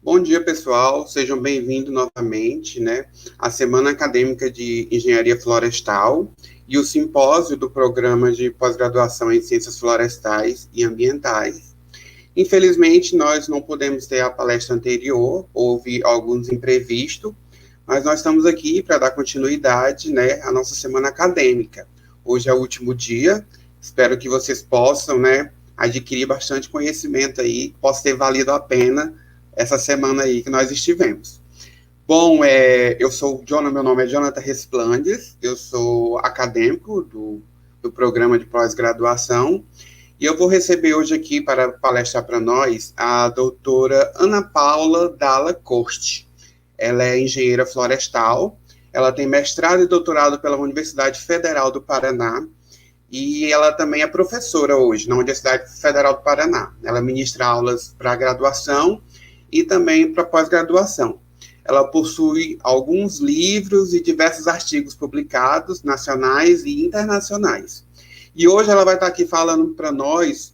Bom dia, pessoal. Sejam bem-vindos novamente, à Semana Acadêmica de Engenharia Florestal e o simpósio do Programa de Pós-Graduação em Ciências Florestais e Ambientais. Infelizmente, nós não pudemos ter a palestra anterior, houve alguns imprevistos, mas nós estamos aqui para dar continuidade, à nossa semana acadêmica. Hoje é o último dia, espero que vocês possam, adquirir bastante conhecimento aí, possa ter valido a pena essa semana aí que nós estivemos. Bom, meu nome é Jonathan Resplandes, eu sou acadêmico do programa de pós-graduação, e eu vou receber hoje aqui para palestrar para nós a doutora Ana Paula Dalla Corte. Ela é engenheira florestal, ela tem mestrado e doutorado pela Universidade Federal do Paraná, e ela também é professora hoje na Universidade Federal do Paraná. Ela ministra aulas para graduação e também para pós-graduação. Ela possui alguns livros e diversos artigos publicados, nacionais e internacionais. E hoje ela vai estar aqui falando para nós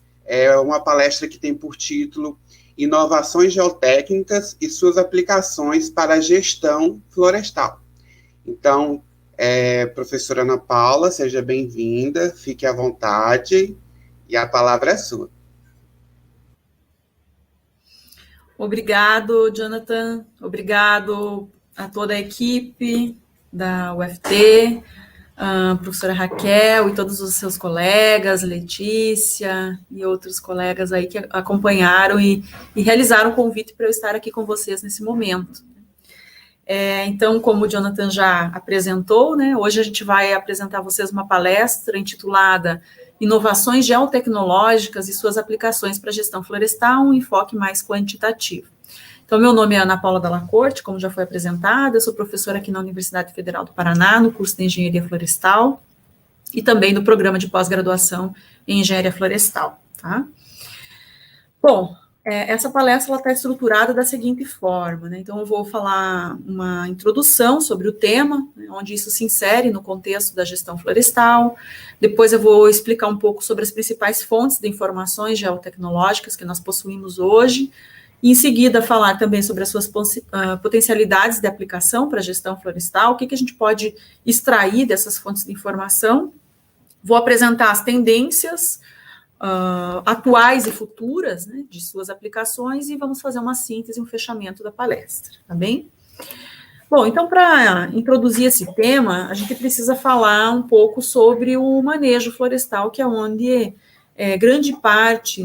uma palestra que tem por título Inovações Geotécnicas e suas aplicações para a gestão florestal. Então, professora Ana Paula, seja bem-vinda, fique à vontade, e a palavra é sua. Obrigado, Jonathan, obrigado a toda a equipe da UFT, a professora Raquel e todos os seus colegas, Letícia e outros colegas aí que acompanharam e realizaram o convite para eu estar aqui com vocês nesse momento. Então, como o Jonathan já apresentou, hoje a gente vai apresentar a vocês uma palestra intitulada Inovações Geotecnológicas e suas aplicações para a gestão florestal, um enfoque mais quantitativo. Então, meu nome é Ana Paula Dalla Corte, como já foi apresentada, eu sou professora aqui na Universidade Federal do Paraná, no curso de Engenharia Florestal, e também no programa de pós-graduação em Engenharia Florestal, tá? Bom, essa palestra está estruturada da seguinte forma, Então, eu vou falar uma introdução sobre o tema, onde isso se insere no contexto da gestão florestal. Depois eu vou explicar um pouco sobre as principais fontes de informações geotecnológicas que nós possuímos hoje. E, em seguida, falar também sobre as suas potencialidades de aplicação para a gestão florestal, o que a gente pode extrair dessas fontes de informação. Vou apresentar as tendências atuais e futuras, de suas aplicações, e vamos fazer uma síntese, um fechamento da palestra, tá bem? Bom, então, para introduzir esse tema, a gente precisa falar um pouco sobre o manejo florestal, que é onde grande parte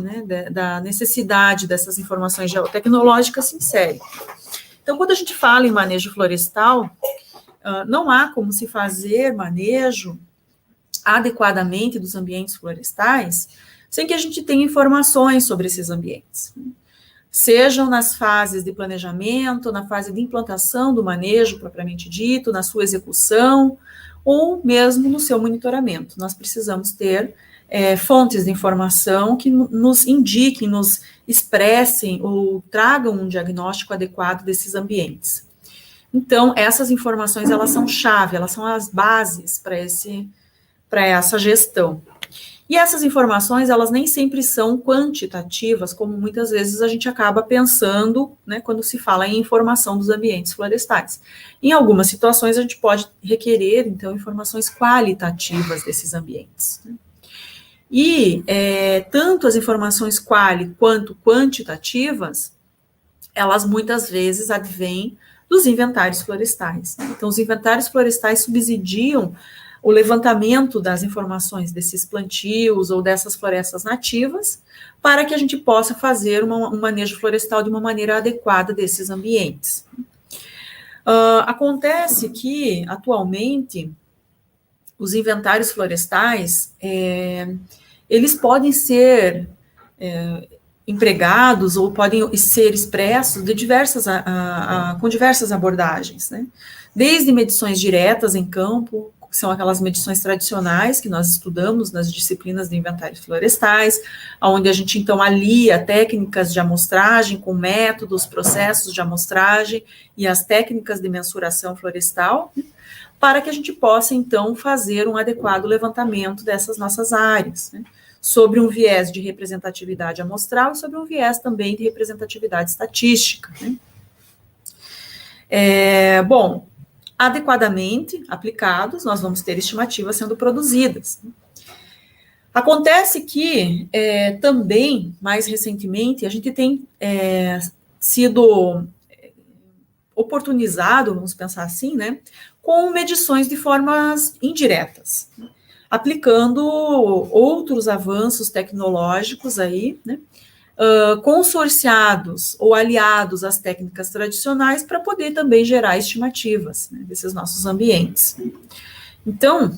da necessidade dessas informações geotecnológicas se insere. Então, quando a gente fala em manejo florestal, não há como se fazer manejo adequadamente dos ambientes florestais sem que a gente tenha informações sobre esses ambientes, sejam nas fases de planejamento, na fase de implantação do manejo propriamente dito, na sua execução, ou mesmo no seu monitoramento. Nós precisamos ter fontes de informação que nos indiquem, nos expressem ou tragam um diagnóstico adequado desses ambientes. Então, essas informações, elas são chave, elas são as bases para essa gestão. E essas informações, elas nem sempre são quantitativas, como muitas vezes a gente acaba pensando, quando se fala em informação dos ambientes florestais. Em algumas situações, a gente pode requerer, então, informações qualitativas desses ambientes. E tanto as informações quali quanto quantitativas, elas muitas vezes advêm dos inventários florestais. Então, os inventários florestais subsidiam o levantamento das informações desses plantios ou dessas florestas nativas, para que a gente possa fazer um manejo florestal de uma maneira adequada desses ambientes. Acontece que, atualmente, os inventários florestais, eles podem ser empregados ou podem ser expressos com diversas abordagens, Desde medições diretas em campo, que são aquelas medições tradicionais que nós estudamos nas disciplinas de inventários florestais, onde a gente, então, alia técnicas de amostragem com métodos, processos de amostragem e as técnicas de mensuração florestal, para que a gente possa, então, fazer um adequado levantamento dessas nossas áreas, sobre um viés de representatividade amostral e sobre um viés também de representatividade estatística, Bom, adequadamente aplicados, nós vamos ter estimativas sendo produzidas. Acontece que, também, mais recentemente, a gente tem sido oportunizado, vamos pensar assim, né, com medições de formas indiretas, aplicando outros avanços tecnológicos aí, né, consorciados ou aliados às técnicas tradicionais para poder também gerar estimativas, né, desses nossos ambientes. Então,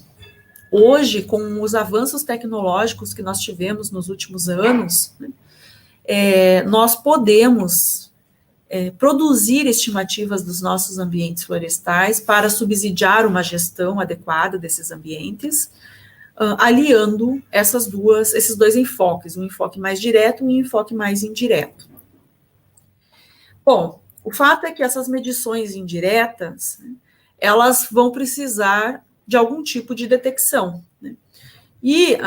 hoje, com os avanços tecnológicos que nós tivemos nos últimos anos, né, nós podemos produzir estimativas dos nossos ambientes florestais para subsidiar uma gestão adequada desses ambientes, aliando esses dois enfoques, um enfoque mais direto e um enfoque mais indireto. Bom, o fato é que essas medições indiretas, né, elas vão precisar de algum tipo de detecção, né? E,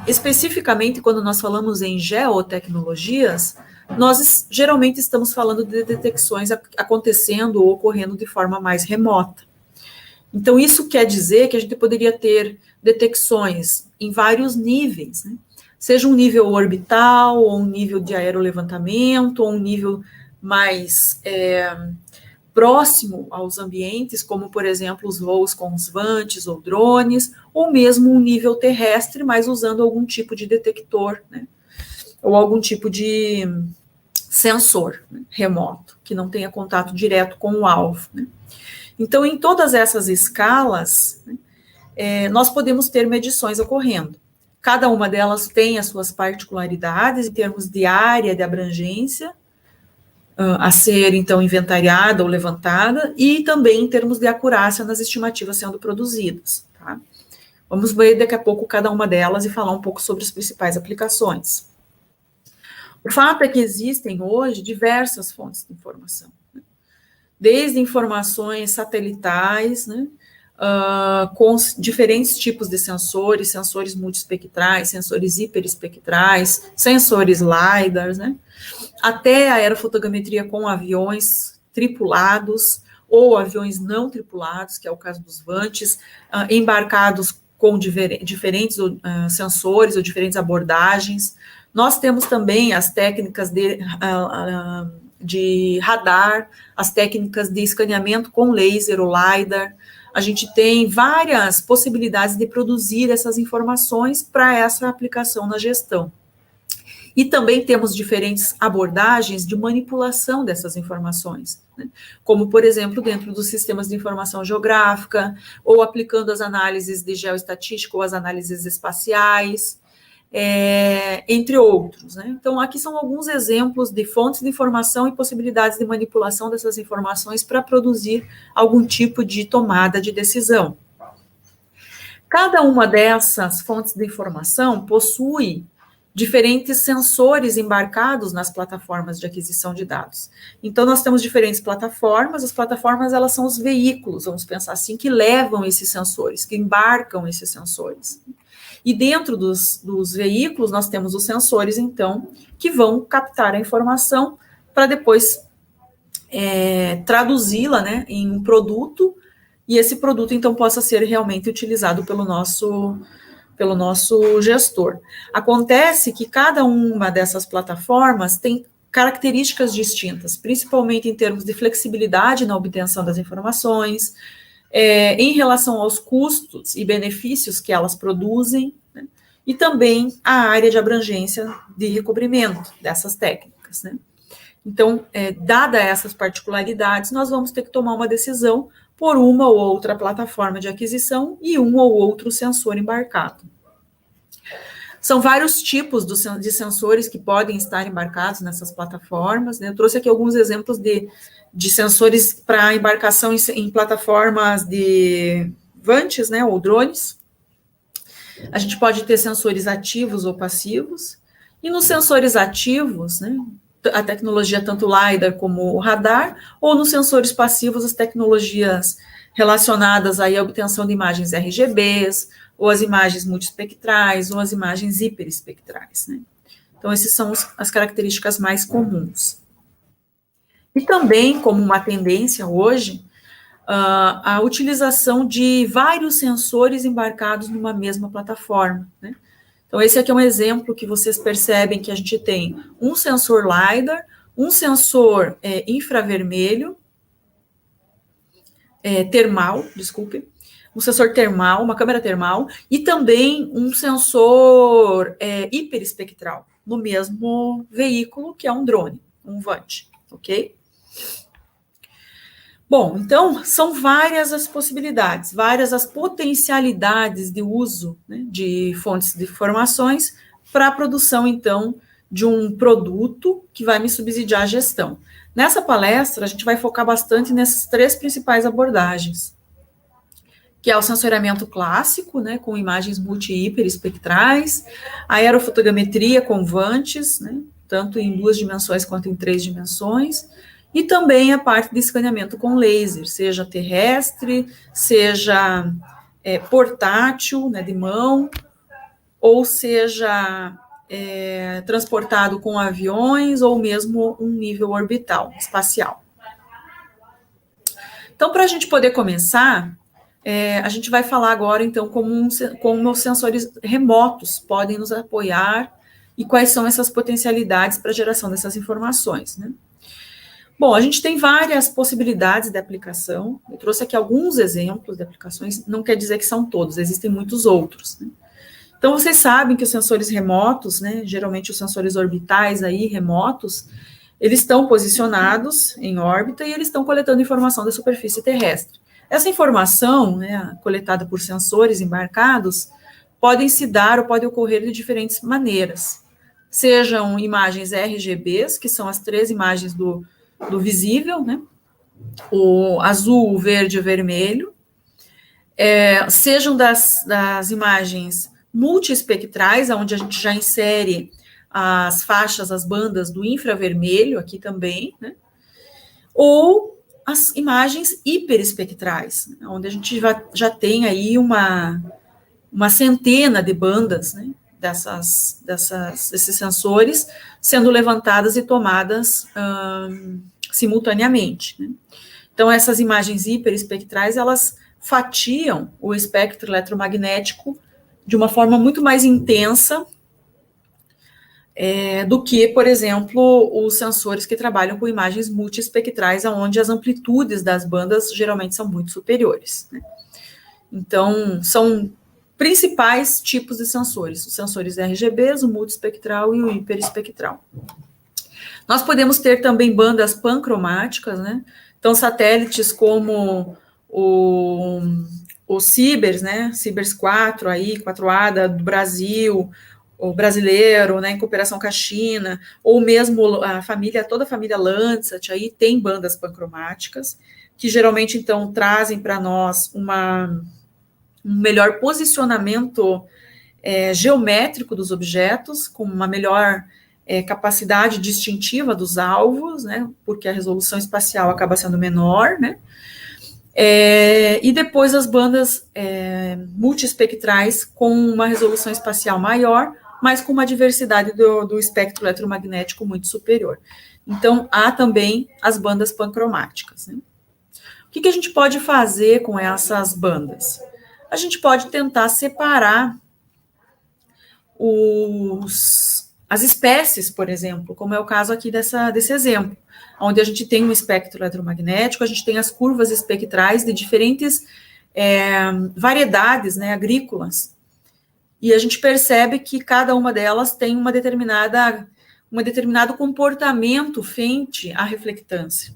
especificamente, quando nós falamos em geotecnologias, nós geralmente estamos falando de detecções acontecendo ou ocorrendo de forma mais remota. Então, isso quer dizer que a gente poderia ter detecções em vários níveis, né? Seja um nível orbital, ou um nível de aerolevantamento, ou um nível mais próximo aos ambientes, como, por exemplo, os voos com os vantes ou drones, ou mesmo um nível terrestre, mas usando algum tipo de detector, né? Ou algum tipo de sensor, né, remoto, que não tenha contato direto com o alvo, né? Então, em todas essas escalas, né, nós podemos ter medições ocorrendo. Cada uma delas tem as suas particularidades em termos de área de abrangência a ser, então, inventariada ou levantada, e também em termos de acurácia nas estimativas sendo produzidas. Tá? Vamos ver daqui a pouco cada uma delas e falar um pouco sobre as principais aplicações. O fato é que existem hoje diversas fontes de informação, né? Desde informações satelitais, né, com diferentes tipos de sensores, sensores multiespectrais, sensores hiperespectrais, sensores LiDAR, né, até a aerofotogrametria com aviões tripulados ou aviões não tripulados, que é o caso dos vantes, embarcados com diferentes sensores ou diferentes abordagens. Nós temos também as técnicas de radar, as técnicas de escaneamento com laser ou LiDAR. A gente tem várias possibilidades de produzir essas informações para essa aplicação na gestão. E também temos diferentes abordagens de manipulação dessas informações, né? Como, por exemplo, dentro dos sistemas de informação geográfica, ou aplicando as análises de geoestatística ou as análises espaciais, entre outros, né? Então, aqui são alguns exemplos de fontes de informação e possibilidades de manipulação dessas informações para produzir algum tipo de tomada de decisão. Cada uma dessas fontes de informação possui diferentes sensores embarcados nas plataformas de aquisição de dados. Então, nós temos diferentes plataformas, as plataformas, elas são os veículos, vamos pensar assim, que levam esses sensores, que embarcam esses sensores. E dentro dos veículos, nós temos os sensores, então, que vão captar a informação para depois traduzi-la, né, em um produto, e esse produto, então, possa ser realmente utilizado pelo nosso gestor. Acontece que cada uma dessas plataformas tem características distintas, principalmente em termos de flexibilidade na obtenção das informações, em relação aos custos e benefícios que elas produzem, né, e também a área de abrangência de recobrimento dessas técnicas, né. Então, dada essas particularidades, nós vamos ter que tomar uma decisão por uma ou outra plataforma de aquisição e um ou outro sensor embarcado. São vários tipos de sensores que podem estar embarcados nessas plataformas, né? Eu trouxe aqui alguns exemplos de sensores para embarcação em plataformas de vantes, né, ou drones. A gente pode ter sensores ativos ou passivos, e nos sensores ativos, né, a tecnologia tanto LiDAR como o radar, ou nos sensores passivos, as tecnologias relacionadas aí à obtenção de imagens RGBs, ou as imagens multiespectrais, ou as imagens hiperespectrais, né? Então, essas são as características mais comuns. E também, como uma tendência hoje, a utilização de vários sensores embarcados numa mesma plataforma, né? Então, esse aqui é um exemplo que vocês percebem que a gente tem um sensor LiDAR, um sensor infravermelho, termal, desculpe, um sensor termal, uma câmera termal, e também um sensor hiperespectral, no mesmo veículo, que é um drone, um VANT, ok? Bom, então, são várias as possibilidades, várias as potencialidades de uso, né, de fontes de informações para a produção, então, de um produto que vai me subsidiar a gestão. Nessa palestra, a gente vai focar bastante nessas 3 principais abordagens, que é o sensoriamento clássico, né, com imagens multi e hiperespectrais, a aerofotogrametria com VANTs, né, tanto em 2 dimensões quanto em 3 dimensões, e também a parte de escaneamento com laser, seja terrestre, seja portátil, né, de mão, ou seja transportado com aviões, ou mesmo um nível orbital, espacial. Então, para a gente poder começar, a gente vai falar agora, então, como os sensores remotos podem nos apoiar e quais são essas potencialidades para a geração dessas informações, né? Bom, a gente tem várias possibilidades de aplicação. Eu trouxe aqui alguns exemplos de aplicações, não quer dizer que são todos, existem muitos outros, né? Então, vocês sabem que os sensores remotos, né, geralmente os sensores orbitais aí, remotos, eles estão posicionados em órbita e eles estão coletando informação da superfície terrestre. Essa informação, né, coletada por sensores embarcados, podem se dar ou podem ocorrer de diferentes maneiras. Sejam imagens RGBs, que são as 3 imagens do visível, né? O azul, o verde e o vermelho, sejam das imagens multiespectrais, onde a gente já insere as faixas, as bandas do infravermelho aqui também, né? Ou as imagens hiperespectrais, onde a gente já tem aí uma centena de bandas, né, desses sensores sendo levantadas e tomadas simultaneamente, né? Então, essas imagens hiperespectrais, elas fatiam o espectro eletromagnético de uma forma muito mais intensa do que, por exemplo, os sensores que trabalham com imagens multiespectrais, onde as amplitudes das bandas geralmente são muito superiores, né? Então, são principais tipos de sensores, os sensores RGBs, o multiespectral e o hiperespectral. Nós podemos ter também bandas pancromáticas, né? Então, satélites como o Cibers, né? Cibers 4, aí, 4A do Brasil, o brasileiro, né, em cooperação com a China, ou mesmo toda a família Landsat, aí tem bandas pancromáticas, que geralmente, então, trazem para nós um melhor posicionamento geométrico dos objetos, com uma melhor capacidade distintiva dos alvos, né, porque a resolução espacial acaba sendo menor, né, e depois as bandas multiespectrais com uma resolução espacial maior, mas com uma diversidade do espectro eletromagnético muito superior. Então, há também as bandas pancromáticas, né? O que a gente pode fazer com essas bandas? A gente pode tentar separar as espécies, por exemplo, como é o caso aqui desse exemplo, onde a gente tem um espectro eletromagnético, a gente tem as curvas espectrais de diferentes variedades, né, agrícolas, e a gente percebe que cada uma delas tem um determinado comportamento frente à reflectância.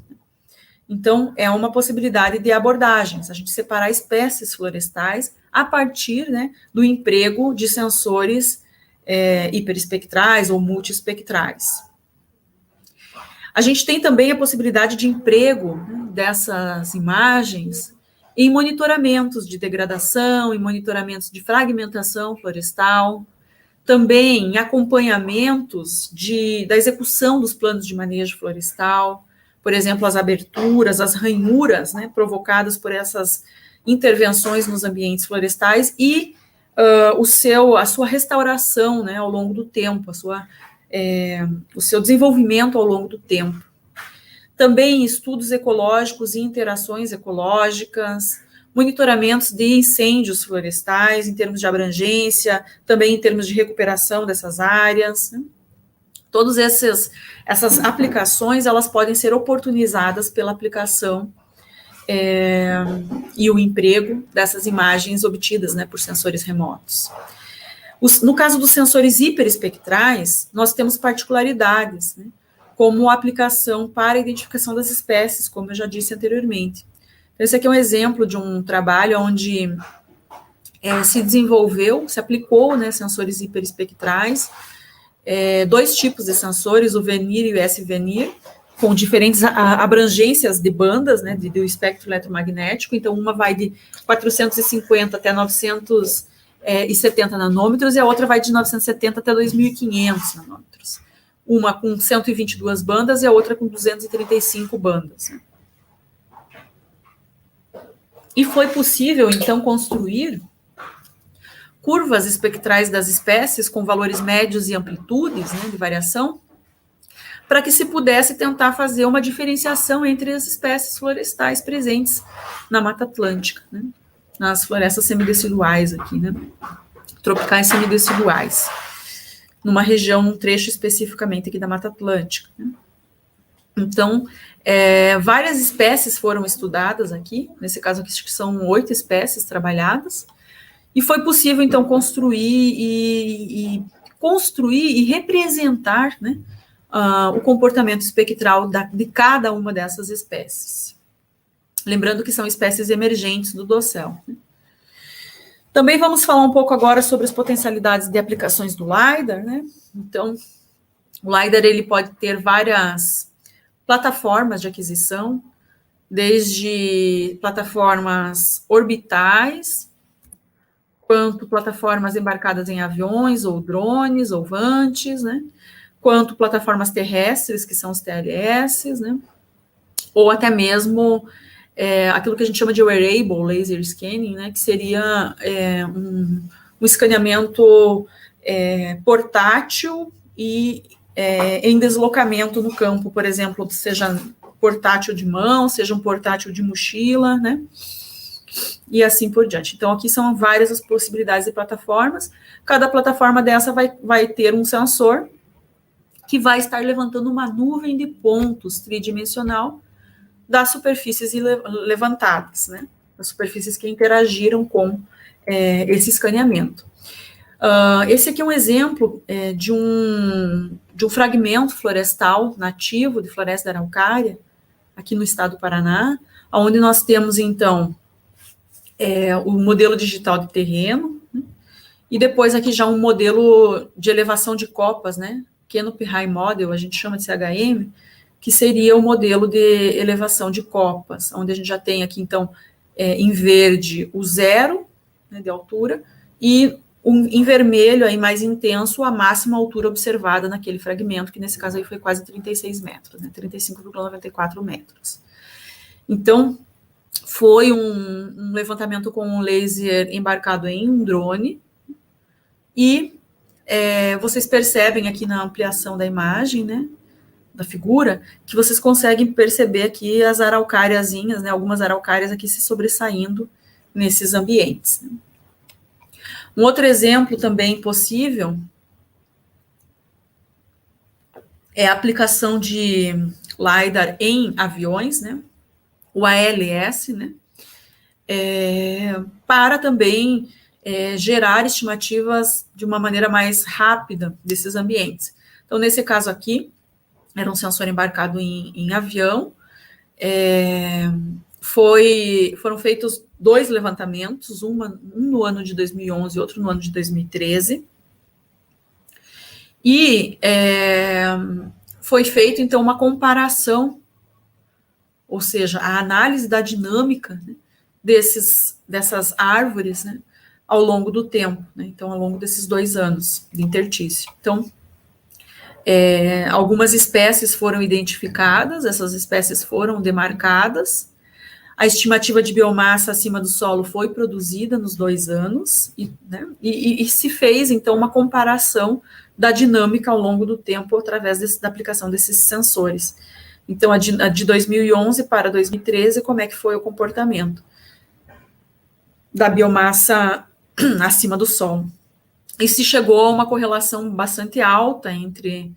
Então, é uma possibilidade de abordagens, a gente separar espécies florestais a partir, né, do emprego de sensores hiperespectrais ou multiespectrais. A gente tem também a possibilidade de emprego, né, dessas imagens em monitoramentos de degradação, em monitoramentos de fragmentação florestal, também em acompanhamentos da execução dos planos de manejo florestal, por exemplo, as aberturas, as ranhuras, né, provocadas por essas intervenções nos ambientes florestais e a sua restauração, né, ao longo do tempo, o seu desenvolvimento ao longo do tempo. Também estudos ecológicos e interações ecológicas, monitoramentos de incêndios florestais, em termos de abrangência, também em termos de recuperação dessas áreas, né? Todas essas aplicações, elas podem ser oportunizadas pela aplicação e o emprego dessas imagens obtidas, né, por sensores remotos. No caso dos sensores hiperespectrais, nós temos particularidades, né, como a aplicação para a identificação das espécies, como eu já disse anteriormente. Então, esse aqui é um exemplo de um trabalho onde se desenvolveu, se aplicou, né, sensores hiperespectrais, 2 tipos de sensores, o Venir e o S-Venir, com diferentes abrangências de bandas, né, do espectro eletromagnético. Então, uma vai de 450 até 970 nanômetros e a outra vai de 970 até 2.500 nanômetros. Uma com 122 bandas e a outra com 235 bandas. E foi possível, então, construir curvas espectrais das espécies com valores médios e amplitudes, né, de variação, para que se pudesse tentar fazer uma diferenciação entre as espécies florestais presentes na Mata Atlântica, né, nas florestas semideciduais aqui, né, tropicais semideciduais, numa região, num trecho especificamente aqui da Mata Atlântica, né. Então, várias espécies foram estudadas aqui, nesse caso aqui são 8 espécies trabalhadas, e foi possível, então, construir e representar, né, o comportamento espectral de cada uma dessas espécies. Lembrando que são espécies emergentes do dossel, né. Também vamos falar um pouco agora sobre as potencialidades de aplicações do LiDAR, né. Então, o LiDAR ele pode ter várias plataformas de aquisição, desde plataformas orbitais, quanto plataformas embarcadas em aviões, ou drones, ou vantes, né, quanto plataformas terrestres, que são os TLS, né, ou até mesmo aquilo que a gente chama de wearable laser scanning, né, que seria um escaneamento portátil e em deslocamento no campo, por exemplo, seja portátil de mão, seja um portátil de mochila, né, e assim por diante. Então, aqui são várias as possibilidades de plataformas. Cada plataforma dessa vai ter um sensor que vai estar levantando uma nuvem de pontos tridimensional das superfícies levantadas, né, das superfícies que interagiram com esse escaneamento. Esse aqui é um exemplo de um fragmento florestal nativo de floresta da araucária, aqui no estado do Paraná, onde nós temos, então, o modelo digital de terreno, né, e depois aqui já um modelo de elevação de copas, né, Canopy High Model, a gente chama de CHM, que seria o modelo de elevação de copas, onde a gente já tem aqui, então, em verde o 0, né, de altura, e em vermelho, aí mais intenso, a máxima altura observada naquele fragmento, que nesse caso aí foi quase 36 metros, né, 35,94 metros. Então, foi um levantamento com um laser embarcado em um drone, e vocês percebem aqui na ampliação da imagem, né, da figura, que vocês conseguem perceber aqui as araucáriazinhas, né, algumas araucárias aqui se sobressaindo nesses ambientes, né. Um outro exemplo também possível é a aplicação de LiDAR em aviões, né, o ALS, né, para também gerar estimativas de uma maneira mais rápida desses ambientes. Então, nesse caso aqui, era um sensor embarcado em avião, foram feitos 2 levantamentos, um no ano de 2011 e outro no ano de 2013, e foi feito, então, uma comparação, ou seja, a análise da dinâmica, né, dessas árvores, né, ao longo do tempo, né, então, ao longo desses 2 anos de intertício. Então, algumas espécies foram identificadas, essas espécies foram demarcadas, a estimativa de biomassa acima do solo foi produzida nos 2 anos, né, e se fez, então, uma comparação da dinâmica ao longo do tempo através da aplicação desses sensores. Então, a de 2011 para 2013, como é que foi o comportamento da biomassa acima do Sol. E se chegou a uma correlação bastante alta entre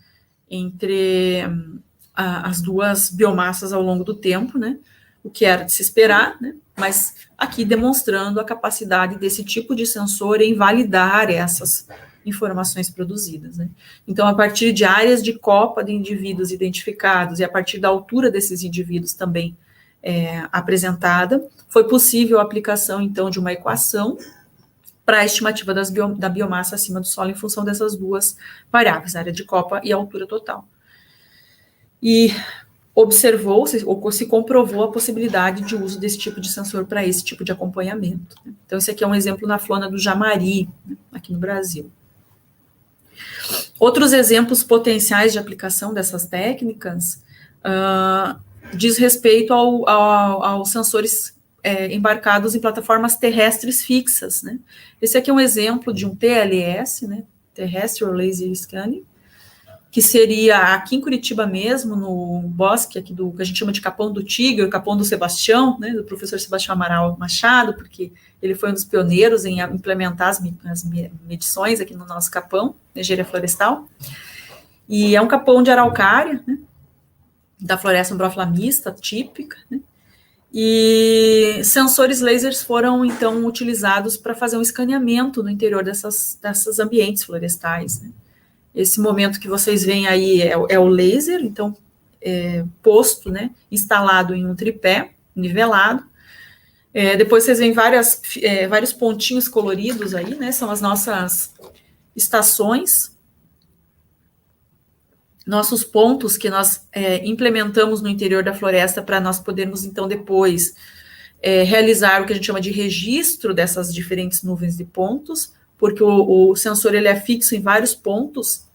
as duas biomassas ao longo do tempo, né? O que era de se esperar, né? Mas aqui demonstrando a capacidade desse tipo de sensor em validar essas informações produzidas, né? Então, a partir de áreas de copa de indivíduos identificados e a partir da altura desses indivíduos também apresentada, foi possível a aplicação, então, de uma equação para a estimativa da biomassa acima do solo em função dessas duas variáveis, área de copa e altura total. E observou-se, ou se comprovou a possibilidade de uso desse tipo de sensor para esse tipo de acompanhamento. Então, esse aqui é um exemplo na Flona do Jamari, aqui no Brasil. Outros exemplos potenciais de aplicação dessas técnicas diz respeito aos sensores embarcados em plataformas terrestres fixas, né? Esse aqui é um exemplo de um TLS, né? Terrestrial Laser Scanning, que seria aqui em Curitiba mesmo, no bosque aqui do que a gente chama de Capão do Tigre, o Capão do Sebastião, né? Do professor Sebastião Amaral Machado, porque ele foi um dos pioneiros em implementar as medições aqui no nosso capão, engenharia florestal. E é um capão de araucária, né? Da floresta umbrófila mista, típica, né? E sensores lasers foram, então, utilizados para fazer um escaneamento no interior dessas ambientes florestais, né? Esse momento que vocês veem aí é o laser, então, posto, né, instalado em um tripé, nivelado. Depois vocês veem vários pontinhos coloridos aí, né, são as nossas estações, nossos pontos que nós implementamos no interior da floresta para nós podermos, então, depois realizar o que a gente chama de registro dessas diferentes nuvens de pontos, porque o sensor ele é fixo em vários pontos,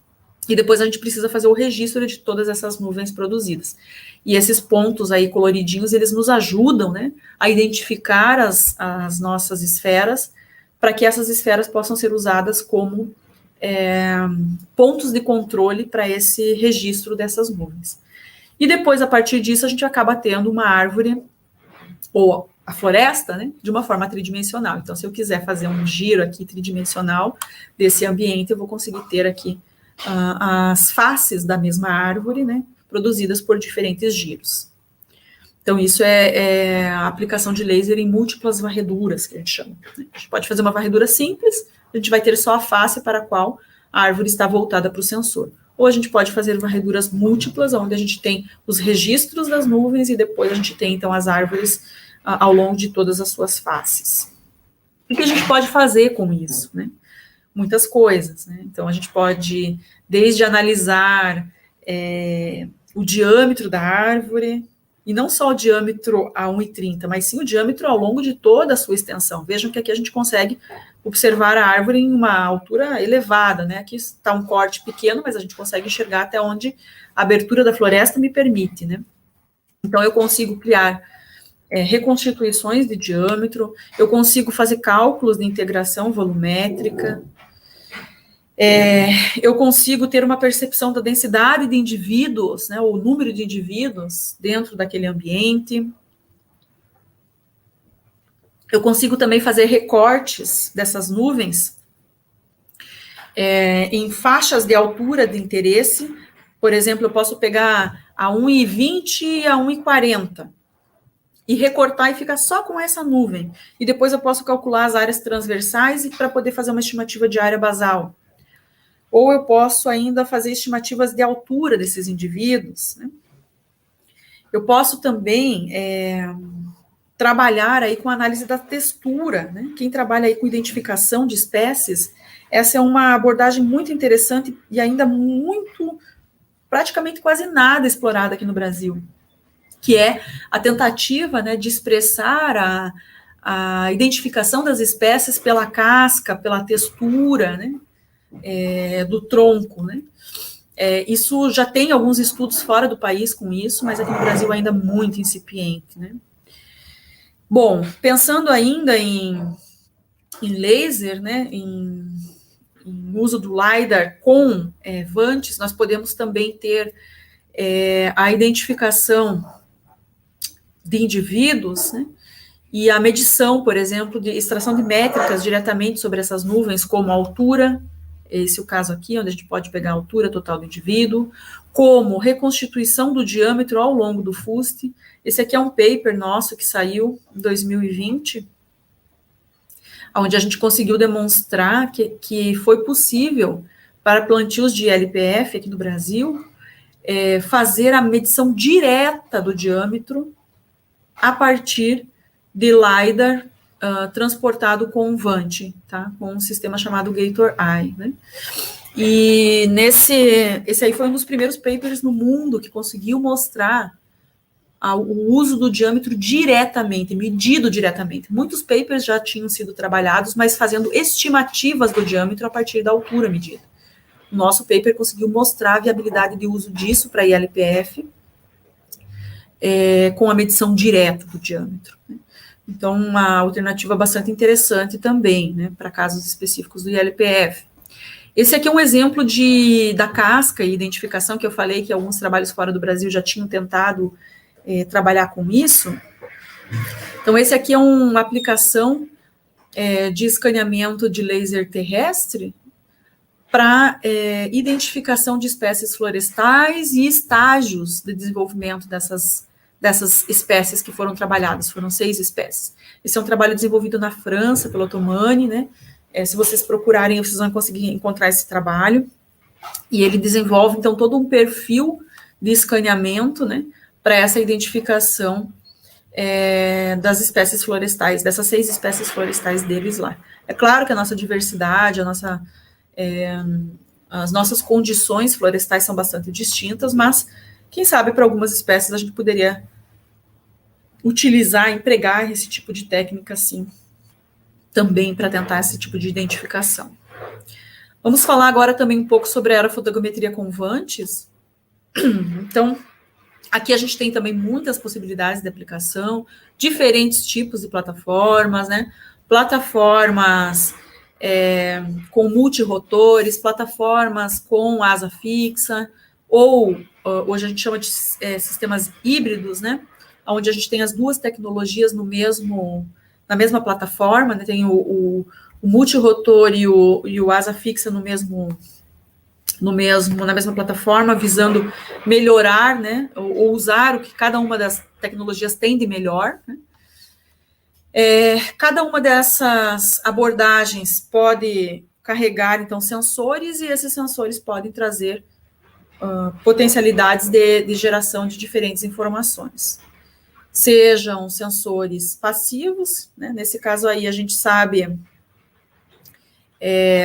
e depois a gente precisa fazer o registro de todas essas nuvens produzidas. E esses pontos aí coloridinhos, eles nos ajudam, né, a identificar as nossas esferas, para que essas esferas possam ser usadas como pontos de controle para esse registro dessas nuvens. E depois, a partir disso, a gente acaba tendo uma árvore, ou a floresta, né, de uma forma tridimensional. Então, se eu quiser fazer um giro aqui tridimensional desse ambiente, eu vou conseguir ter aqui as faces da mesma árvore, né, produzidas por diferentes giros. Então, isso é a aplicação de laser em múltiplas varreduras, que a gente chama. A gente pode fazer uma varredura simples, a gente vai ter só a face para a qual a árvore está voltada para o sensor. Ou a gente pode fazer varreduras múltiplas, onde a gente tem os registros das nuvens e depois a gente tem, então, as árvores ao longo de todas as suas faces. O que a gente pode fazer com isso, né? Muitas coisas, né? Então, a gente pode, desde analisar o diâmetro da árvore, e não só o diâmetro a 1,30, mas sim o diâmetro ao longo de toda a sua extensão. Vejam que aqui a gente consegue observar a árvore em uma altura elevada, né? Aqui está um corte pequeno, mas a gente consegue enxergar até onde a abertura da floresta me permite, né? Então, eu consigo criar reconstituições de diâmetro, eu consigo fazer cálculos de integração volumétrica, eu consigo ter uma percepção da densidade de indivíduos, né, o número de indivíduos dentro daquele ambiente. Eu consigo também fazer recortes dessas nuvens em faixas de altura de interesse. Por exemplo, eu posso pegar a 1,20 e a 1,40 e recortar e ficar só com essa nuvem. E depois eu posso calcular as áreas transversais para poder fazer uma estimativa de área basal. Ou eu posso ainda fazer estimativas de altura desses indivíduos, né? Eu posso também trabalhar aí com análise da textura, né? Quem trabalha aí com identificação de espécies, essa é uma abordagem muito interessante e ainda praticamente quase nada explorada aqui no Brasil, que é a tentativa, né, de expressar a identificação das espécies pela casca, pela textura, né, do tronco, né. Isso já tem alguns estudos fora do país com isso, mas aqui no Brasil ainda muito incipiente, né. Bom, pensando ainda em laser, né, em uso do LiDAR com vantes, nós podemos também ter a identificação de indivíduos, né, e a medição, por exemplo, de extração de métricas diretamente sobre essas nuvens, como a altura, esse é o caso aqui, onde a gente pode pegar a altura total do indivíduo, como reconstituição do diâmetro ao longo do fuste. Esse aqui é um paper nosso que saiu em 2020, onde a gente conseguiu demonstrar que foi possível, para plantios de LPF aqui no Brasil, fazer a medição direta do diâmetro a partir de LiDAR transportado com um VANT, tá? Com um sistema chamado Gator-Eye, né? E esse aí foi um dos primeiros papers no mundo que conseguiu mostrar o uso do diâmetro diretamente, medido diretamente. Muitos papers já tinham sido trabalhados, mas fazendo estimativas do diâmetro a partir da altura medida. O nosso paper conseguiu mostrar a viabilidade de uso disso para ILPF, com a medição direta do diâmetro. Né? Então, uma alternativa bastante interessante também, né, para casos específicos do ILPF. Esse aqui é um exemplo da casca e identificação, que eu falei que alguns trabalhos fora do Brasil já tinham tentado trabalhar com isso. Então, esse aqui é uma aplicação de escaneamento de laser terrestre para identificação de espécies florestais e estágios de desenvolvimento dessas espécies que foram trabalhadas, foram 6 espécies. Esse é um trabalho desenvolvido na França, pelo Otomani, né? Se vocês procurarem, vocês vão conseguir encontrar esse trabalho, e ele desenvolve, então, todo um perfil de escaneamento, né, para essa identificação das espécies florestais, dessas 6 espécies florestais deles lá. É claro que a nossa diversidade, as nossas condições florestais são bastante distintas, mas, quem sabe, para algumas espécies a gente poderia empregar esse tipo de técnica, sim, também para tentar esse tipo de identificação. Vamos falar agora também um pouco sobre a aerofotogrametria com VANTs. Então, aqui a gente tem também muitas possibilidades de aplicação, diferentes tipos de plataformas, né? Plataformas com multirotores, plataformas com asa fixa, ou hoje a gente chama de sistemas híbridos, né? Onde a gente tem as duas tecnologias na mesma plataforma, né? Tem o multirotor e o asa fixa na mesma plataforma, visando melhorar, né? Ou usar o que cada uma das tecnologias tem de melhor, né? Cada uma dessas abordagens pode carregar, então, sensores, e esses sensores podem trazer potencialidades de geração de diferentes informações. Sejam sensores passivos, né? Nesse caso aí a gente sabe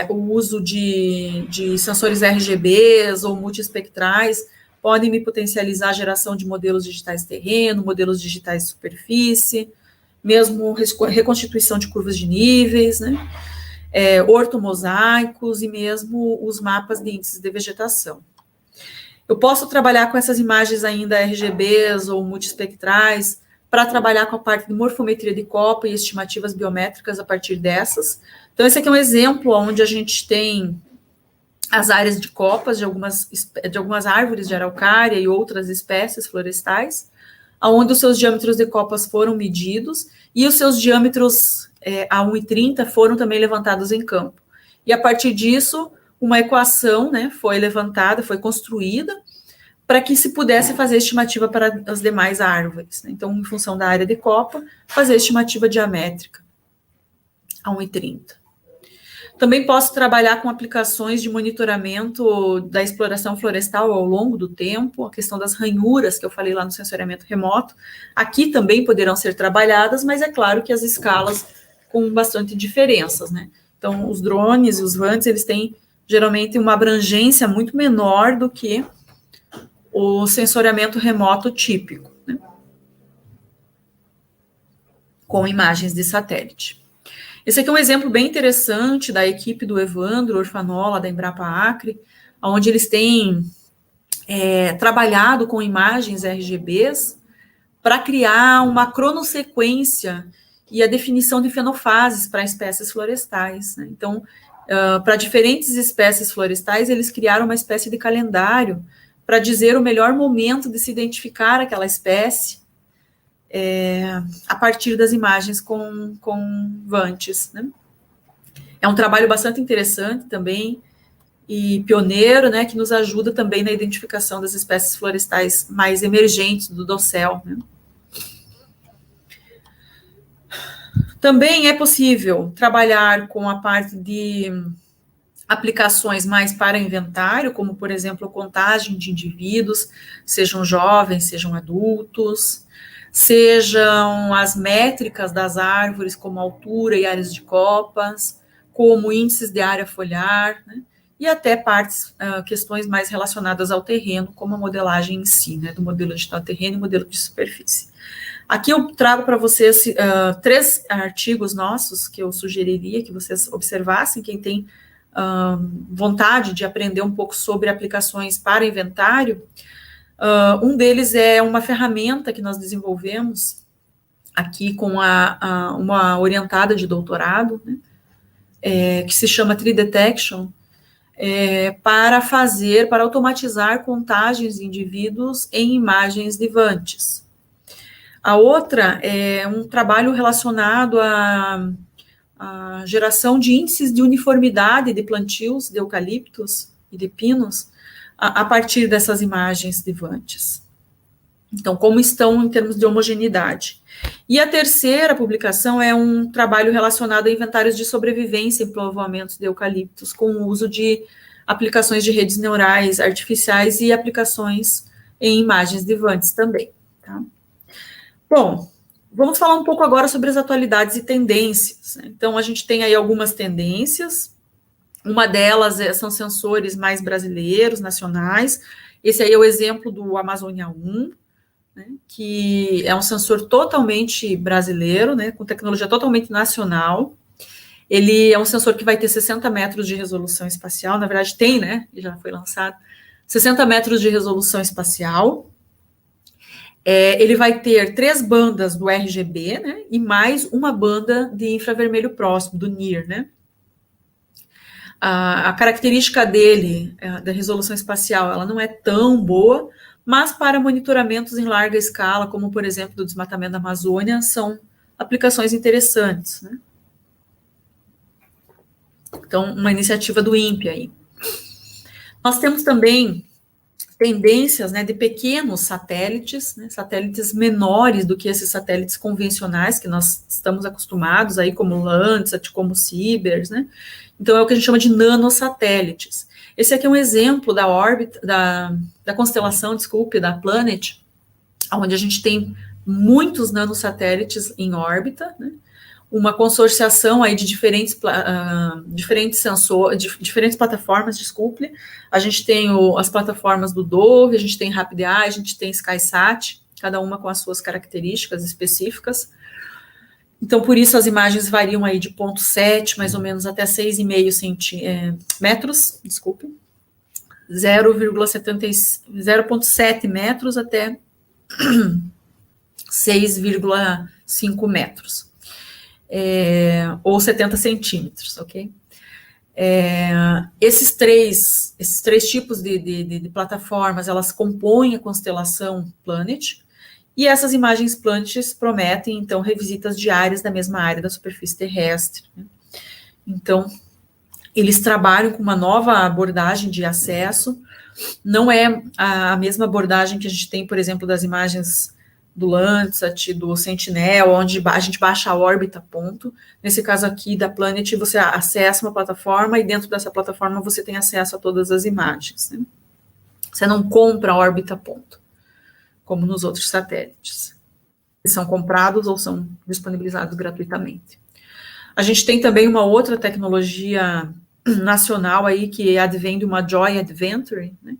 o uso de sensores RGBs ou multiespectrais podem me potencializar a geração de modelos digitais terreno, modelos digitais de superfície, mesmo reconstituição de curvas de níveis, né? Ortomosaicos e mesmo os mapas de índices de vegetação. Eu posso trabalhar com essas imagens ainda RGBs ou multiespectrais para trabalhar com a parte de morfometria de copa e estimativas biométricas a partir dessas. Então, esse aqui é um exemplo onde a gente tem as áreas de copas de algumas árvores de araucária e outras espécies florestais, onde os seus diâmetros de copas foram medidos e os seus diâmetros a 1,30 foram também levantados em campo. E, a partir disso, uma equação, né, foi levantada, foi construída, para que se pudesse fazer estimativa para as demais árvores. Né? Então, em função da área de copa, fazer estimativa diamétrica a 1,30. Também posso trabalhar com aplicações de monitoramento da exploração florestal ao longo do tempo, a questão das ranhuras, que eu falei lá no sensoriamento remoto, aqui também poderão ser trabalhadas, mas é claro que as escalas com bastante diferenças, né? Então, os drones e os VANTs, eles têm geralmente uma abrangência muito menor do que o sensoriamento remoto típico, né? Com imagens de satélite. Esse aqui é um exemplo bem interessante da equipe do Evandro Orfanola, da Embrapa Acre, onde eles têm trabalhado com imagens RGBs para criar uma cronossequência e a definição de fenofases para espécies florestais, né? Então, para diferentes espécies florestais, eles criaram uma espécie de calendário para dizer o melhor momento de se identificar aquela espécie a partir das imagens com VANTs, né? É um trabalho bastante interessante também e pioneiro, né, que nos ajuda também na identificação das espécies florestais mais emergentes do dossel, né? Também é possível trabalhar com a parte de aplicações mais para inventário, como, por exemplo, a contagem de indivíduos, sejam jovens, sejam adultos, sejam as métricas das árvores, como altura e áreas de copas, como índices de área foliar, né? E até questões mais relacionadas ao terreno, como a modelagem em si, né, do modelo de terreno e modelo de superfície. Aqui eu trago para vocês 3 artigos nossos que eu sugeriria que vocês observassem, quem tem vontade de aprender um pouco sobre aplicações para inventário. Um deles é uma ferramenta que nós desenvolvemos aqui com uma orientada de doutorado, né, que se chama Tree Detection, para automatizar contagens de indivíduos em imagens de VANTs. A outra é um trabalho relacionado à geração de índices de uniformidade de plantios, de eucaliptos e de pinos, a partir dessas imagens de VANTs. Então, como estão em termos de homogeneidade. E a terceira publicação é um trabalho relacionado a inventários de sobrevivência em povoamentos de eucaliptos, com o uso de aplicações de redes neurais artificiais e aplicações em imagens de VANTs também, tá? Bom, vamos falar um pouco agora sobre as atualidades e tendências, né? Então, a gente tem aí algumas tendências. Uma delas são sensores mais brasileiros, nacionais. Esse aí é o exemplo do Amazônia 1, né, que é um sensor totalmente brasileiro, né, com tecnologia totalmente nacional. Ele é um sensor que vai ter 60 metros de resolução espacial, na verdade tem, né, já foi lançado, 60 metros de resolução espacial. Ele vai ter 3 bandas do RGB, né, e mais uma banda de infravermelho próximo, do NIR, né. A característica dele, da resolução espacial, ela não é tão boa, mas para monitoramentos em larga escala, como, por exemplo, do desmatamento da Amazônia, são aplicações interessantes, né? Então, uma iniciativa do INPE aí. Nós temos também tendências, né, de pequenos satélites, né, satélites menores do que esses satélites convencionais que nós estamos acostumados aí, como o Landsat, como o Cibers, né? Então, é o que a gente chama de nanosatélites. Esse aqui é um exemplo da órbita, da constelação, da Planet, onde a gente tem muitos nanosatélites em órbita, né? Uma consorciação aí de diferentes sensores, diferentes plataformas, A gente tem as plataformas do Dove, a gente tem RapidEye, a gente tem SkySat, cada uma com as suas características específicas. Então, por isso, as imagens variam aí de 0,7, mais ou menos, até 6,5 metros, 0,7 metros até 6,5 metros. Ou 70 centímetros, ok? Esses três tipos de plataformas, elas compõem a constelação Planet, e essas imagens Planet prometem, então, revisitas diárias da mesma área da superfície terrestre, né? Então, eles trabalham com uma nova abordagem de acesso, não é a mesma abordagem que a gente tem, por exemplo, das imagens do Landsat, do Sentinel, onde a gente baixa a órbita ponto. Nesse caso aqui da Planet, você acessa uma plataforma e dentro dessa plataforma você tem acesso a todas as imagens, né? Você não compra a órbita ponto, como nos outros satélites. Eles são comprados ou são disponibilizados gratuitamente. A gente tem também uma outra tecnologia nacional aí que advém de uma Joy Venture, né?